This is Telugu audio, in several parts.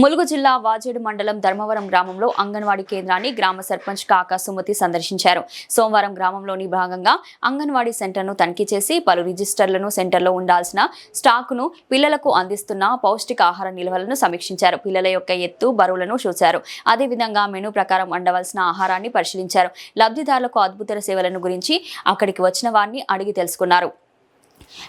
ములుగు జిల్లా వాజేడు మండలం ధర్మవరం గ్రామంలో అంగన్వాడీ కేంద్రాన్ని గ్రామ సర్పంచ్ కాకా సుమతి సందర్శించారు. సోమవారం గ్రామంలోని భాగంగా అంగన్వాడీ సెంటర్ను తనిఖీ చేసి పలు రిజిస్టర్లను, సెంటర్లో ఉండాల్సిన స్టాకును, పిల్లలకు అందిస్తున్న పౌష్టికాహార నిల్వలను సమీక్షించారు. పిల్లల యొక్క ఎత్తు, బరువులను చూశారు. అదేవిధంగా మెనూ ప్రకారం వండవలసిన ఆహారాన్ని పరిశీలించారు. లబ్ధిదారులకు అద్భుత సేవలను గురించి అక్కడికి వచ్చిన వారిని అడిగి తెలుసుకున్నారు.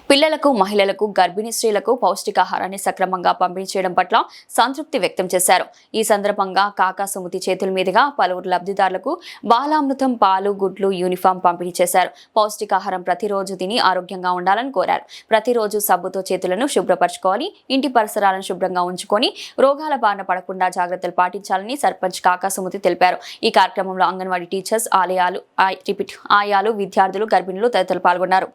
పిల్లలకు, మహిళలకు, గర్భిణీ స్త్రీలకు పౌష్టికాహారాన్ని సక్రమంగా పంపిణీ చేయడం పట్ల సంతృప్తి వ్యక్తం చేశారు. ఈ సందర్భంగా కాకా సుమతి చేతుల మీదుగా పలువురు లబ్ధిదారులకు బాలామృతం, పాలు, గుడ్లు, యూనిఫామ్ పంపిణీ చేశారు. పౌష్టికాహారం ప్రతిరోజు తిని ఆరోగ్యంగా ఉండాలని కోరారు. ప్రతిరోజు సబ్బుతో చేతులను శుభ్రపరచుకోవాలి, ఇంటి పరిసరాలను శుభ్రంగా ఉంచుకొని రోగాల బారిన పడకుండా జాగ్రత్తలు పాటించాలని సర్పంచ్ కాకా సుమతి తెలిపారు. ఈ కార్యక్రమంలో అంగన్వాడీ టీచర్స్, ఆయాలు, విద్యార్థులు, గర్భిణులు తదితరులు పాల్గొన్నారు.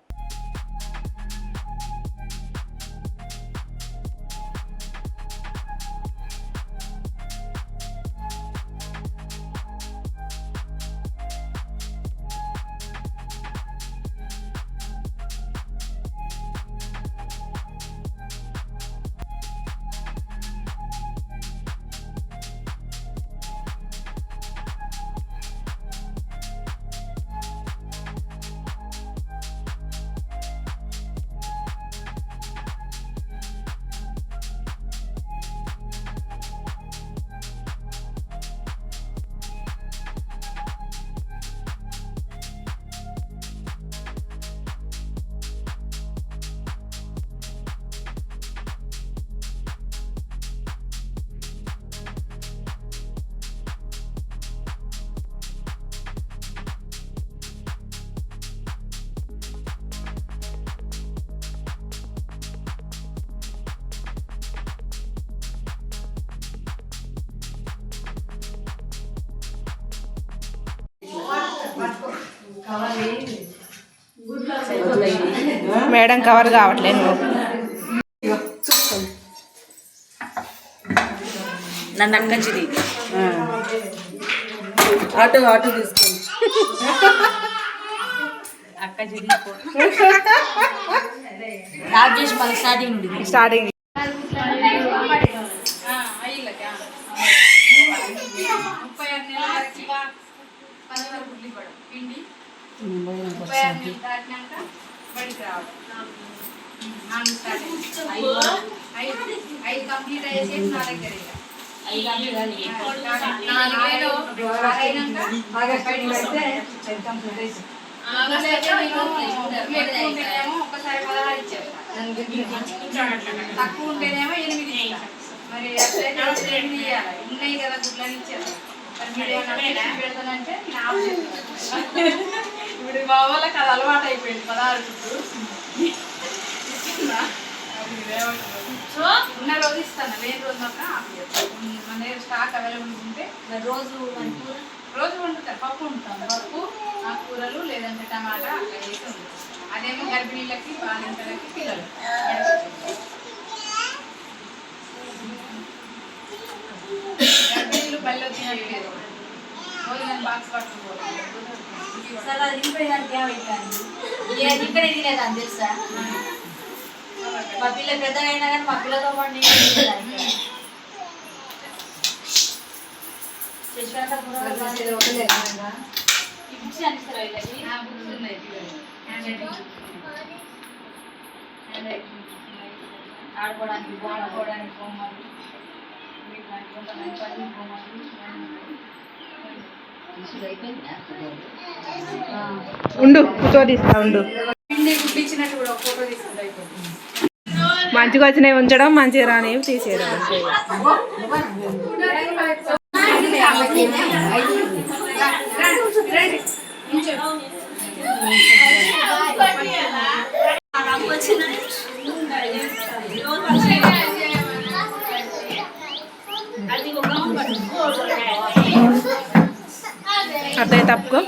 మేడం కవర్ కావట్లేదు. నన్ను అక్కచ్చిది ఆటో తీసుకోండి. అక్కచ్చిది చేసి మళ్ళీ స్టార్టింగ్ కంప్లీట్ అయ్యేసి నా దగ్గర ఒక్కసారి 16 ఇచ్చారు, తక్కువ ఉంటేనేమో 8 ఇచ్చారు. మరి అట్లయితే 8 ఇవ్వాలి. ఉన్నాయి కదా గుడ్లని ఇచ్చారు. పెడతానంటే ఇప్పుడు మా వాళ్ళకి అది అలవాటు అయిపోయింది. 16 గుడ్లు ఉన్న రోజు ఇస్తాను, లేని రోజు మాత్రం మన దగ్గర స్టాక్ అవైలబుల్ ఉంటే రోజు వండుతారు. పప్పు వండుతాం, పప్పు, కూరలు, లేదంటే టమాటా అట్లా వేసి వండుతాం. అదేమో గర్భిణీలకి, బాలింతలకి, పిల్లలు. గర్భిణీలు బల్లో తినట్లేదు, భోజనం బాక్స్ పట్టుకోవాలి. ఇక్కడే తినేదాన్ని తెలుసా. మా పిల్ల పెద్దగా అయినా కానీ మా పిల్లతో పాటు ఆడుకోవడానికి, ఆడుకోవడానికి బొమ్మలు, ఉండు ఫోటో తీస్తా. ఉండు గుడ్డిచ్చినట్టు కూడా ఫోటో తీసుకుంటే అయిపోతుంది. మంచిగా వచ్చినవి ఉంచడం, మంచిగా రానివి తీసేయడం. అదే తప్పుకో.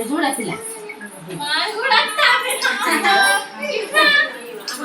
చూడ పిల్ల మాది కూడా